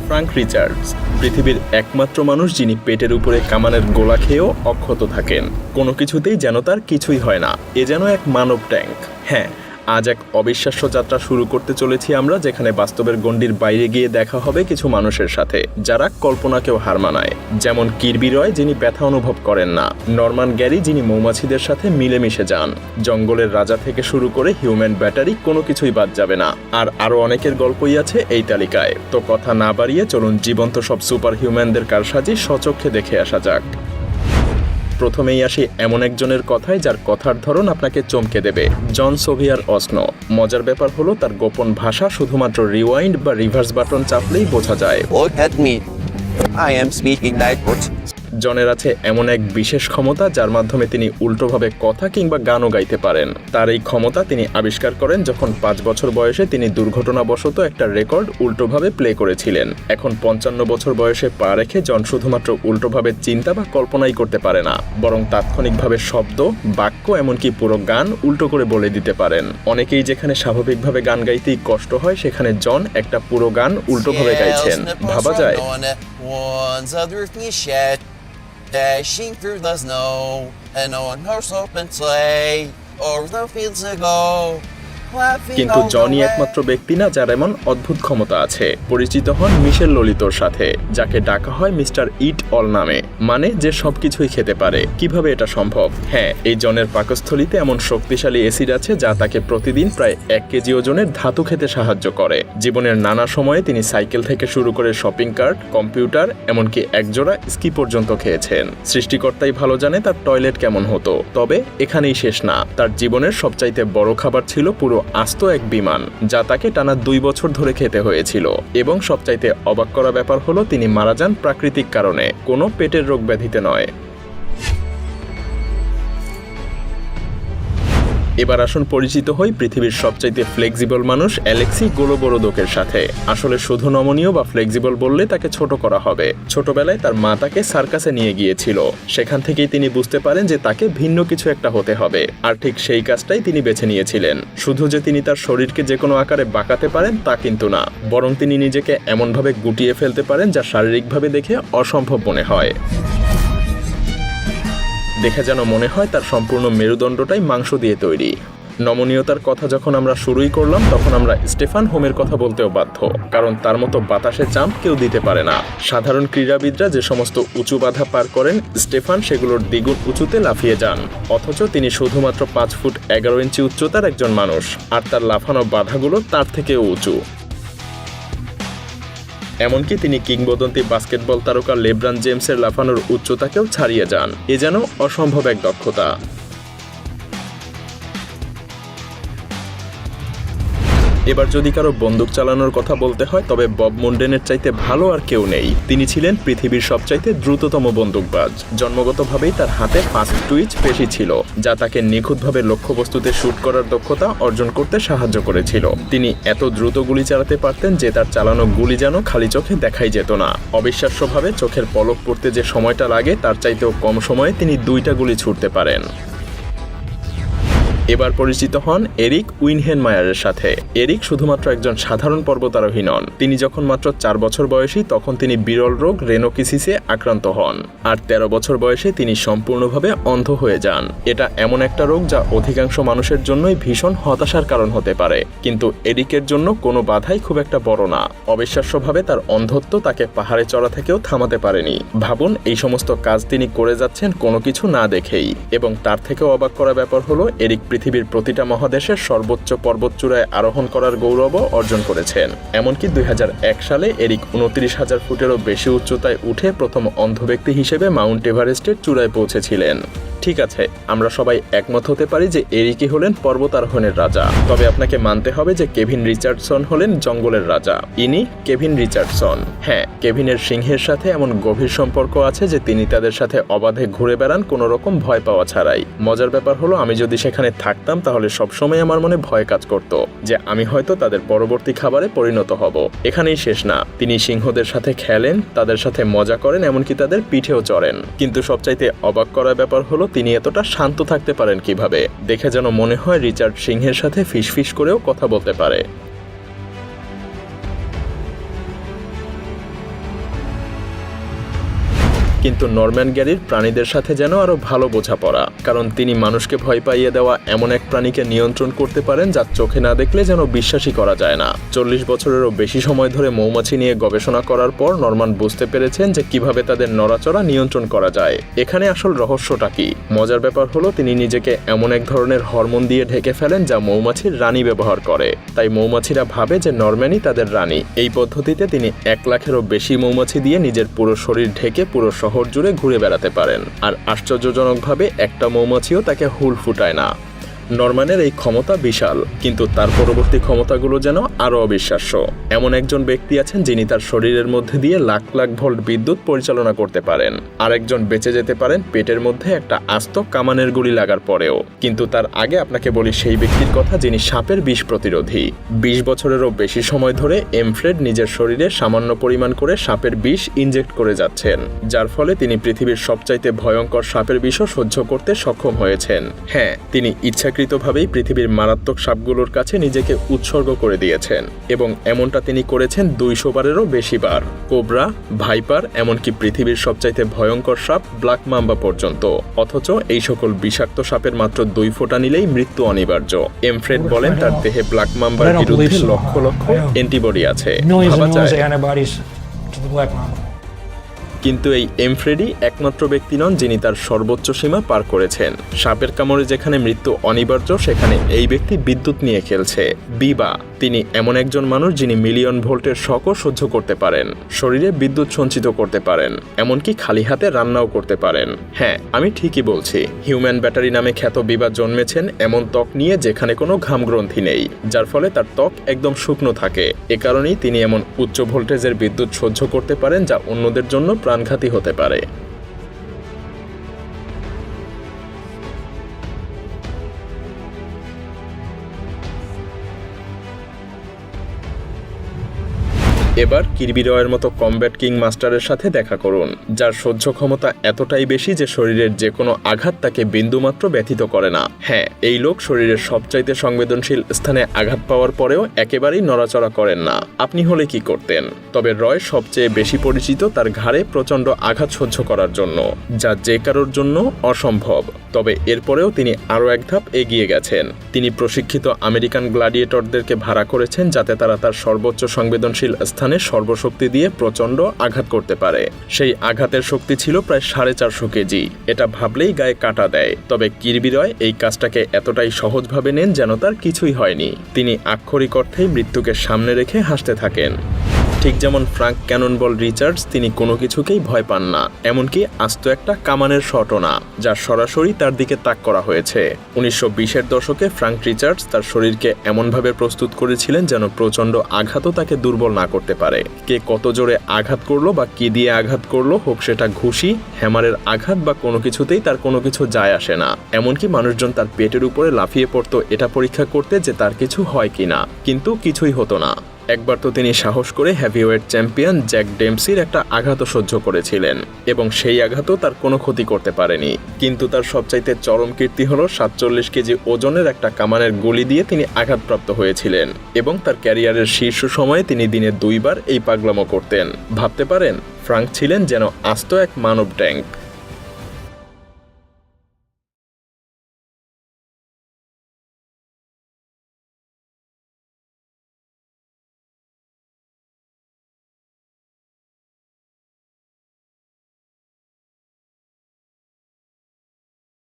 Frank Richards পৃথিবীর একমাত্র মানুষ যিনি পেটের উপরে কামানের গোলা খেয়েও অক্ষত থাকেন। কোনো কিছুতেই যেন তার কিছুই হয় না। এ যেন এক মানব ট্যাঙ্ক। হ্যাঁ, আজ এক অবিশ্বাস্য যাত্রা শুরু করতে চলেছি আমরা, যেখানে বাস্তবের গণ্ডির বাইরে গিয়ে দেখা হবে কিছু মানুষের সাথে যারা কল্পনাকেও হার মানায়। যেমন কির্বি রয়, যিনি ব্যথা অনুভব করেন না, নরমান গ্যারি, যিনি মৌমাছিদের সাথে মিলেমিশে যান, জঙ্গলের রাজা থেকে শুরু করে হিউম্যান ব্যাটারি, কোনো কিছুই বাদ যাবে না। আর আরও অনেকের গল্পই আছে এই তালিকায়। তো কথা না বাড়িয়ে চলুন জীবন্ত সব সুপার হিউম্যানদের কারসাজি স্বচক্ষে দেখে আসা যাক। প্রথমেই আসি এমন একজনের কথায় যার কথার ধরন আপনাকে চমকে দেবে, জন সোভিয়ার অসনো। মজার ব্যাপার হলো তার গোপন ভাষা শুধুমাত্র রিওয়াইন্ড বা রিভার্স বাটন চাপলেই বোঝা যায়। Look at me. I am speaking backwards. জনের আছে এমন এক বিশেষ ক্ষমতা যার মাধ্যমে তিনি উল্টোভাবে কথা কিংবা গানও গাইতে পারেন। তার এই ক্ষমতা তিনি আবিষ্কার করেন যখন 5 বছর বয়সে তিনি দুর্ঘটনাবশত একটা রেকর্ড উল্টোভাবে প্লে করেছিলেন। এখন 55 বছর বয়সে পা রেখে জন শুধুমাত্র উল্টোভাবে চিন্তা বা কল্পনাই করতে পারে না, বরং তাৎক্ষণিকভাবে শব্দ, বাক্য, এমনকি পুরো গান উল্টো করে বলে দিতে পারেন। অনেকেই যেখানে স্বাভাবিকভাবে গান গাইতেই কষ্ট হয়, সেখানে জন একটা পুরো গান উল্টোভাবে গাইছেন। ভাবা যায়। Dashing through the snow, and on horse open sleigh, o'er the fields to go. কিন্তু জনই একমাত্র ব্যক্তি না যার এমন অদ্ভুত ক্ষমতা আছে। পরিচিত হন মিশেল ললিতোর সাথে, যাকে ডাকা হয় মিস্টার ইট অল নামে, মানে যে সবকিছুই খেতে পারে। কিভাবে এটা সম্ভব? হ্যাঁ, এই জনের পাকস্থলীতে এমন শক্তিশালী অ্যাসিড আছে যা তাকে প্রতিদিন প্রায় 1 কেজি ওজনের ধাতু খেতে সাহায্য করে। জীবনের নানা সময়ে তিনি সাইকেল থেকে শুরু করে শপিং কার্ট, কম্পিউটার, এমনকি একজোড়া স্কি পর্যন্ত খেয়েছেন। সৃষ্টিকর্তাই ভালো জানে তার টয়লেট কেমন হতো। তবে এখানেই শেষ না। তার জীবনের সবচাইতে বড় খাবার ছিল পুরো আস্ত এক বিমান, যা তাকে টানা 2 বছর ধরে খেতে হয়েছিল। এবং সবচাইতে অবাক করা ব্যাপার হলো তিনি মারা যান প্রাকৃতিক কারণে, কোনো পেটের রোগ ব্যাধিতে নয়। এবার আসুন পরিচিত হই পৃথিবীর সবচাইতে ফ্লেক্সিবল মানুষ অ্যালেক্সি গোলোবোরোদোকের সাথে। আসলে শুধু নমনীয় বা ফ্লেক্সিবল বললে তাকে ছোট করা হবে। ছোটবেলায় তার মা তাকে সার্কাসে নিয়ে গিয়েছিল। সেখান থেকেই তিনি বুঝতে পারেন যে তাকে ভিন্ন কিছু একটা হতে হবে, আর ঠিক সেই কাজটাই তিনি বেছে নিয়েছিলেন। শুধু যে তিনি তার শরীরকে যে কোনো আকারে বাঁকাতে পারেন তা কিন্তু না, বরং তিনি নিজেকে এমনভাবে গুটিয়ে ফেলতে পারেন যা শারীরিকভাবে দেখে অসম্ভব মনে হয়। দেখে যেন মনে হয় তার সম্পূর্ণ মেরুদণ্ডটাই মাংস দিয়ে তৈরি। নমনীয়তার কথা যখন আমরা শুরুই করলাম, তখন আমরা স্টেফান হোমের কথা বলতেও বাধ্য, কারণ তার মতো বাতাসে জাম্প কেউ দিতে পারে না। সাধারণ ক্রীড়াবিদরা যে সমস্ত উঁচু বাধা পার করেন, স্টেফান সেগুলোর দ্বিগুণ উঁচুতে লাফিয়ে যান। অথচ তিনি শুধুমাত্র 5 ফুট 11 ইঞ্চি উচ্চতার একজন মানুষ, আর তার লাফানো বাধাগুলো তার থেকেও উঁচু। এমনকি তিনি কিংবদন্তি বাস্কেটবল তারকা লেব্রন জেমসের লাফানোর উচ্চতাকেও ছাড়িয়ে যান। এ যেন অসম্ভব এক দক্ষতা। এবার যদি কারো বন্দুক চালানোর কথা বলতে হয়, তবে বব মুন্ডেনের চাইতে ভালো আর কেউ নেই। তিনি ছিলেন পৃথিবীর সবচাইতে দ্রুততম বন্দুকবাজ। জন্মগতভাবেই তার হাতে ফাস্ট টুইচ পেশি ছিল, যা তাকে নিখুঁতভাবে লক্ষ্যবস্তুতে শুট করার দক্ষতা অর্জন করতে সাহায্য করেছিল। তিনি এত দ্রুত গুলি চালাতে পারতেন যে তার চালানো গুলি যেন খালি চোখে দেখাই যেত না। অবিশ্বাস্যভাবে চোখের পলক পড়তে যে সময়টা লাগে, তার চাইতেও কম সময়ে তিনি 2টা গুলি ছুড়তে পারেন। এবার পরিচিত হন এরিক উইনহেনমায়ারের সাথে। এরিক শুধুমাত্র একজন সাধারণ পর্বতারোহী নন। তিনি যখন মাত্র 4 বছর বয়সী, তখন তিনি বিরল রোগ রেনোকিসিসে আক্রান্ত হন। আর 13 বছর বয়সে তিনি সম্পূর্ণভাবে অন্ধ হয়ে যান। এটা এমন একটা রোগ যা অধিকাংশ মানুষের জন্যই ভীষণ হতাশার কারণ হতে পারে, কিন্তু এরিকের জন্য কোনো বাধাই খুব একটা বড় না। অবিশ্বাস্যভাবে তার অন্ধত্ব তাকে পাহাড়ে চড়া থেকেও থামাতে পারেনি। ভাবুন, এই সমস্ত কাজ তিনি করে যাচ্ছেন কোনো কিছু না দেখেই। এবং তার থেকেও অবাক করা ব্যাপার হলো, এরিক পৃথিবীর প্রতিটা মহাদেশের সর্বোচ্চ পর্বতচূড়ায় আরোহণ করার গৌরবও অর্জন করেছেন। এমনকি 2001 সালে এরিক 29,000 ফুটেরও বেশি উচ্চতায় উঠে প্রথম অন্ধ ব্যক্তি হিসেবে মাউন্ট এভারেস্টের চূড়ায় পৌঁছেছিলেন। ঠিক আছে, আমরা সবাই একমত হতে পারি যে এরিকই হলেন পর্বতারোহণের রাজা। তবে আপনাকে মানতে হবে যে কেভিন রিচার্ডসন হলেন জঙ্গলের রাজা। ইনি কেভিন রিচার্ডসন। হ্যাঁ, কেভিনের সিংহের সাথে এমন গভীর সম্পর্ক আছে যে তিনি তাদের সাথে অবাধে ঘুরে বেড়ান কোনো রকম ভয় পাওয়া ছাড়াই। মজার ব্যাপার হলো, আমি যদি সেখানে থাকতাম তাহলে সবসময় আমার মনে ভয় কাজ করত যে আমি হয়তো তাদের পরবর্তী খাবারে পরিণত হব। এখানেই শেষ না, তিনি সিংহদের সাথে খেলেন, তাদের সাথে মজা করেন, এমনকি তাদের পিঠেও চড়েন। কিন্তু সবচাইতে অবাক করার ব্যাপার হলো, তিনি এতটা শান্ত থাকতে পারেন কিভাবে। দেখে যেন মনে হয় রিচার্ড সিংহের সাথে ফিসফিস করেও কথা বলতে পারে। কিন্তু নরম্যান গ্যারির প্রাণীদের সাথে যেন আরও ভালো বোঝাপড়া, কারণ তিনি মানুষকে ভয় পাইয়ে দেওয়া এমন এক প্রাণীকে নিয়ন্ত্রণ করতে পারেন যা চোখে না দেখলে যেন বিশ্বাসই করা যায় না। 40 বছরেরও বেশি সময় ধরে মৌমাছি নিয়ে গবেষণা করার পর নরমান বুঝতে পেরেছেন যে কিভাবে তাদের নড়াচড়া নিয়ন্ত্রণ করা যায়। এখানে আসল রহস্যটা কি? মজার ব্যাপার হলো তিনি নিজেকে এমন এক ধরনের হরমোন দিয়ে ঢেকে ফেলেন যা মৌমাছির রানী ব্যবহার করে, তাই মৌমাছিরা ভাবে যে নরম্যানই তাদের রানী। এই পদ্ধতিতে তিনি 1 লাখেরও বেশি মৌমাছি দিয়ে নিজের পুরো শরীর ঢেকে পুরো শহর জুড়ে ঘুরে বেড়াতে পারেন, আর আশ্চর্যজনকভাবে একটা মৌমাছিও তাকে হুল ফুটায় না। নরম্যানের এই ক্ষমতা বিশাল, কিন্তু তার পরবর্তী ক্ষমতাগুলো যেন আরও অবিশ্বাস্য। এমন একজন ব্যক্তি আছেন যিনি তার শরীরের মধ্যে দিয়ে লাখ লাখ ভোল্ট বিদ্যুৎ পরিচালনা করতে পারেন, আরেকজন বেঁচে যেতে পারেন পেটের মধ্যে একটা আস্ত কামানের গুলি লাগার পরেও। কিন্তু তার আগে আপনাকে বলি সেই ব্যক্তির কথা যিনি সাপের বিষ প্রতিরোধী। 20 বছরেরও বেশি সময় ধরে এমফ্রেড নিজের শরীরে সামান্য পরিমাণ করে সাপের বিষ ইনজেক্ট করে যাচ্ছেন, যার ফলে তিনি পৃথিবীর সবচাইতে ভয়ঙ্কর সাপের বিষও সহ্য করতে সক্ষম হয়েছেন। হ্যাঁ, তিনি ইচ্ছাকৃতভাবেই পৃথিবীর মারাত্মক সাপগুলোর কাছে নিজেকে উৎসর্গ করে দিয়েছেন, এবং এমনটা তিনি করেছেন 200 বারেরও বেশি বার। কোবরা, ভাইপার, এমনকি পৃথিবীর সবচাইতে ভয়ঙ্কর সাপ ব্ল্যাক মাম্বা পর্যন্ত। অথচ এই সকল বিষাক্ত সাপের মাত্র 2 ফোঁটা নিলেই মৃত্যু অনিবার্য। এমফ্রেড বলেন তার দেহে ব্ল্যাক মাম্বার বিরুদ্ধে লক্ষ লক্ষ অ্যান্টিবডি আছে। ভাবা যায়। কিন্তু এই এমফ্রেডই একমাত্র ব্যক্তি নন যিনি তার সর্বোচ্চ সীমা পার করেছেন। সাপের কামড়ে যেখানে মৃত্যু অনিবার্য সেখানে এই ব্যক্তি বিদ্যুৎ নিয়ে খেলছে। বিবা, তিনি এমন একজন মানুষ যিনি মিলিয়ন ভোল্টের শকও সহ্য করতে পারেন, শরীরে বিদ্যুৎ সঞ্চিত করতে পারেন, এমনকি খালি হাতে রান্নাও করতে পারেন। হ্যাঁ, আমি ঠিকই বলছি। হিউম্যান ব্যাটারি নামে খ্যাত বিবা জন্মেছেন এমন ত্বক নিয়ে যেখানে কোনো ঘামগ্রন্থি নেই, যার ফলে তার ত্বক একদম শুকনো থাকে। এ কারণেই তিনি এমন উচ্চ ভোল্টেজের বিদ্যুৎ সহ্য করতে পারেন যা অন্যদের জন্য প্রাণঘাতী হতে পারে। এবার কির্বি রয়ের মতো কমব্যাট কিং মাস্টারের সাথে দেখা করুন, যার সহ্য ক্ষমতা এতটাই বেশি যে শরীরের যে কোনো আঘাত তাকে বিন্দুমাত্র ব্যথিত করে না। হ্যাঁ, এই লোক শরীরের সবচাইতে সংবেদনশীল স্থানে আঘাত পাওয়ার পরেও একেবারেই নড়াচড়া করেন না। আপনি হলে কি করতেন? তবে রয় সবচেয়ে বেশি পরিচিত তার ঘাড়ে প্রচণ্ড আঘাত সহ্য করার জন্য, যা যে কারোর জন্য অসম্ভব। তবে এরপরেও তিনি আরও এক ধাপ এগিয়ে গেছেন। তিনি প্রশিক্ষিত আমেরিকান গ্ল্যাডিয়েটরদেরকে ভাড়া করেছেন যাতে তারা তার সর্বোচ্চ সংবেদনশীল স্থানে সর্বশক্তি দিয়ে প্রচণ্ড আঘাত করতে পারে। সেই আঘাতের শক্তি ছিল প্রায় 450 কেজি। এটা ভাবলেই গায়ে কাঁটা দেয়। তবে কির্বি রয় এই কাজটাকে এতটাই সহজভাবে নেন যেন তার কিছুই হয়নি। তিনি আক্ষরিক অর্থেই মৃত্যুকে সামনে রেখে হাসতে থাকেন। ঠিক যেমন ফ্রাঙ্ক ক্যাননবল রিচার্ডস, তিনি কোনো কিছুকেই ভয় পান না, এমনকি আস্ত একটা কামানের শটও না, যা সরাসরি তার দিকে তাক করা হয়েছে। 1920-এর দশকে ফ্রাঙ্ক রিচার্ডস তার শরীরকে এমনভাবে প্রস্তুত করেছিলেন যেন প্রচণ্ড আঘাতও তাকে দুর্বল না করতে পারে। কে কত জোরে আঘাত করলো বা কি দিয়ে আঘাত করলো, হোক সেটা ঘুষি, হ্যামারের আঘাত বা কোনো কিছুতেই তার কোনো কিছু যায় আসে না। এমনকি মানুষজন তার পেটের উপরে লাফিয়ে পড়তো এটা পরীক্ষা করতে যে তার কিছু হয় কিনা, কিন্তু কিছুই হতো না। একবার তো তিনি সাহস করে হেভিওয়েট চ্যাম্পিয়ন জ্যাক ডেমসির একটা আঘাতও সহ্য করেছিলেন, এবং সেই আঘাতও তার কোনো ক্ষতি করতে পারেনি। কিন্তু তার সবচাইতে চরম কীর্তি হলো 47 কেজি ওজনের একটা কামানের গুলি দিয়ে তিনি আঘাতপ্রাপ্ত হয়েছিলেন, এবং তার ক্যারিয়ারের শীর্ষ সময়ে তিনি দিনে 2 বার এই পাগলামো করতেন। ভাবতে পারেন, ফ্রাঙ্ক ছিলেন যেন আস্ত এক মানব ট্যাঙ্ক।